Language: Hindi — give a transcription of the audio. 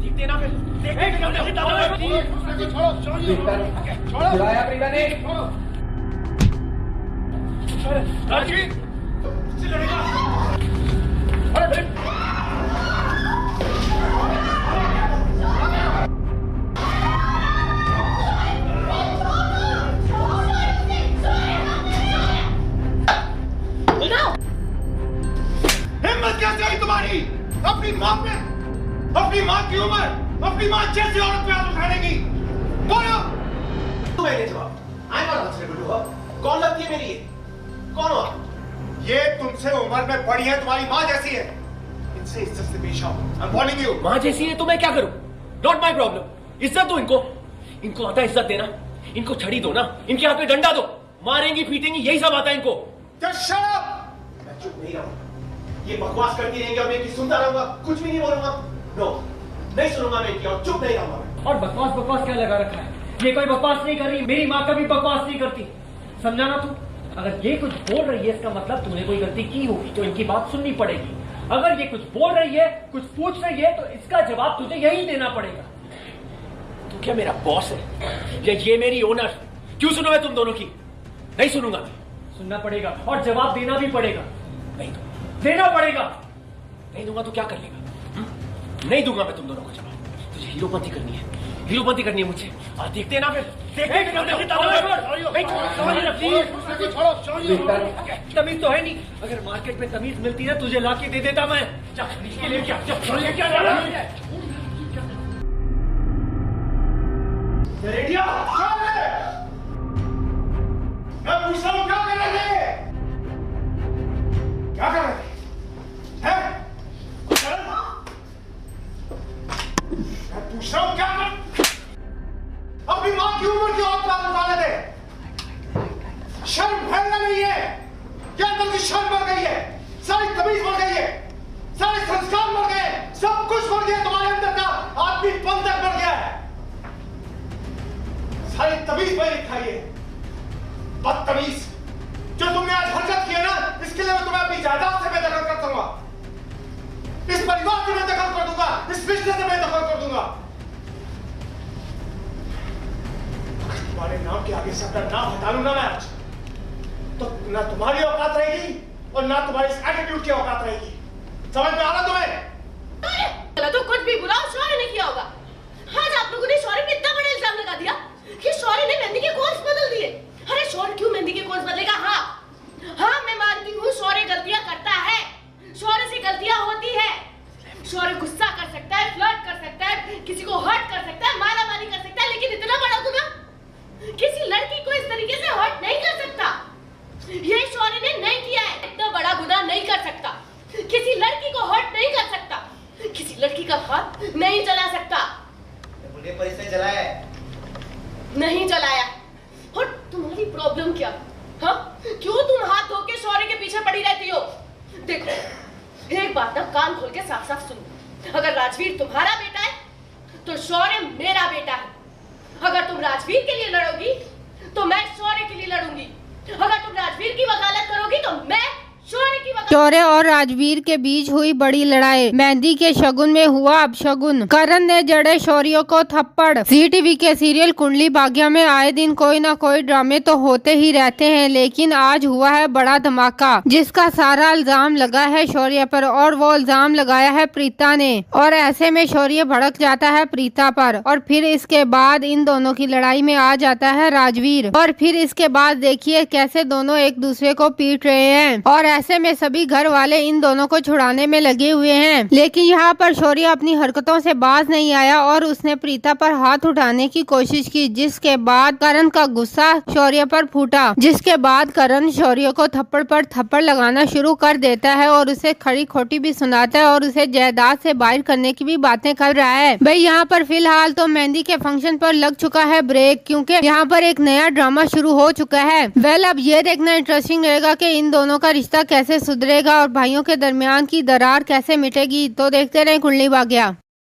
दिखते ना फिर छोड़ो प्रीता ने राजवीर तुझसे लड़ेगा। अरे हिम्मत कैसे आई तुम्हारी अपनी माँ की उम्र अपनी माँ जैसी औरत पे हाथ उठाने की? बोलो। मैंने जवाब कौन लगती है मेरी? कौन हो? ये तुमसे उम्र में बड़ी है, तुम्हारी माँ जैसी है। इनसे इज्जत से पेश आओ। I'm warning you। माँ जैसी है तो मैं क्या करूं? Not my problem। इज्जत दो इनको आता है इज्जत देना। इनको छड़ी दो ना, इनके हाथ में डंडा दो, मारेंगी पीटेंगी, यही सब आता है इनको। Just shut up। मैं चुप नहीं रहूंगा। ये बकवास करती रहेंगे और मैं इनकी सुनता रहूंगा, कुछ भी नहीं बोलूंगा। नो, नहीं सुनूंगा मैं इनकी और चुप नहीं रहूंगा मैं। और बकवास क्या लगा रखा है? ये कोई बकवास नहीं कर रही, मेरी माँ कभी बकवास नहीं करती, समझा ना तू? अगर ये कुछ बोल रही है इसका मतलब तुमने कोई गलती की होगी तो इनकी बात सुननी पड़ेगी। अगर ये कुछ बोल रही है, कुछ पूछ रही है तो इसका जवाब तुझे यही देना पड़ेगा। तू क्या मेरा बॉस है या ये मेरी ओनर? क्यों सुनूं मैं तुम दोनों की? नहीं सुनूंगा मैं। सुनना पड़ेगा और जवाब देना भी पड़ेगा। नहीं दूंगा, देना पड़ेगा। नहीं दूंगा तो क्या कर लेगा? नहीं दूंगा मैं तुम दोनों को जवाब। तुझे हीरोपंती करनी है, हीरोपंती करनी है मुझे। और देखते ना फिर तमीज तो है नहीं। अगर मार्केट में तमीज मिलती है तुझे लाके दे देता मैं। इसके लिए क्या मैं पूछ रहा हूँ क्या कर रहे थे? क्या कर रहे थे? मैं पूछ रहा हूँ क्या कर? अपनी माँ की उम्र की औरत बात उठा लेते? शर्म है या नहीं है? क्या अंदर की शर्म मर गई है? सारी तमीज मर गई है, सारे संस्कार मर गए, सब कुछ मर गया तुम्हारे अंदर का आदमीपन तक मर गया है। सारी तमीज मैंने खाई है। बदतमीज जो तुमने आज हरकत की है ना, इसके लिए मैं तुम्हें अपनी जायदाद से बेदखल कर दूंगा, इस परिवार से बेदखल कर दूंगा, इस रिश्ते से बेदखल कर दूंगा। तुम्हारे नाम के आगे से अपना नाम हटा लूंगा मैं आज, तो ना तुम्हारी औकात रहेगी और ना तुम्हारी इस एटीट्यूड की औकात रहेगी। समझ में आ रहा तुम्हें? तो कुछ भी बुरा शौर्य ने किया होगा। आज आप लोगों ने शौर्य पे इतना बड़ा इल्जाम लगा दिया कि शौर्य ने मेहंदी के कोर्स बदल दिए। अरे शौर्य क्यों मेहंदी के कोर्स बदलेगा? हाँ मैं मानती हूँ शौर्य गलतियां करता है, शौर्य से गलतियां होती है। शौर्य गुस्सा कर सकता है, फ्लर्ट कर सकता है, किसी को हर्ट कर सकता है, मारामारी कर सकता है, लेकिन इतना बड़ा गुनाह किसी लड़की को इस तरीके से हर्ट नहीं कर सकता। ये शौर्य ने नहीं किया है। इतना बड़ा गुनाह नहीं कर सकता, किसी लड़की को हर्ट नहीं कर सकता, किसी लड़की का हाथ नहीं जला सकता। मुझे पर इसने जलाया है? नहीं जलाया। और तुम्हारी प्रॉब्लम क्या? हाँ क्यों तुम हाथ धो के शौर्य के पीछे पड़ी रहती हो? देखो एक बात ना कान खोल के साफ साफ सुनो। अगर राजवीर तुम्हारा बेटा है तो शौर्य मेरा बेटा है। अगर तुम राजवीर के लिए लड़ोगी तो मैं शौर्य के लिए लड़ूंगी। अगर तुम राजवीर की वकालत करोगी तो मैं शौर्य और राजवीर के बीच हुई बड़ी लड़ाई। मेहंदी के शगुन में हुआ अपशगुन। करण ने जड़े शौर्य को थप्पड़। जी टीवी के सीरियल कुंडली भाग्य में आए दिन कोई ना कोई ड्रामे तो होते ही रहते हैं, लेकिन आज हुआ है बड़ा धमाका जिसका सारा इल्जाम लगा है शौर्य पर, और वो इल्जाम लगाया है प्रीता ने। और ऐसे में शौर्य भड़क जाता है प्रीता पर, और फिर इसके बाद इन दोनों की लड़ाई में आ जाता है राजवीर। और फिर इसके बाद देखिए कैसे दोनों एक दूसरे को पीट रहे हैं, और ऐसे में सभी घर वाले इन दोनों को छुड़ाने में लगे हुए हैं। लेकिन यहाँ पर शौर्य अपनी हरकतों से बाज नहीं आया और उसने प्रीता पर हाथ उठाने की कोशिश की, जिसके बाद करण का गुस्सा शौर्य पर फूटा। जिसके बाद करण शौर्य को थप्पड़ पर थप्पड़ लगाना शुरू कर देता है और उसे खड़ी खोटी भी सुनाता है और उसे जायदाद से बाहर करने की भी बातें कर रहा है। भाई यहाँ पर फिलहाल तो मेहंदी के फंक्शन पर लग चुका है ब्रेक, क्योंकि यहाँ पर एक नया ड्रामा शुरू हो चुका है। वेल अब ये देखना इंटरेस्टिंग रहेगा कि इन दोनों का रिश्ता कैसे सुधरेगा और भाइयों के दरमियान की दरार कैसे मिटेगी। तो देखते रहें कुंडली भाग्य।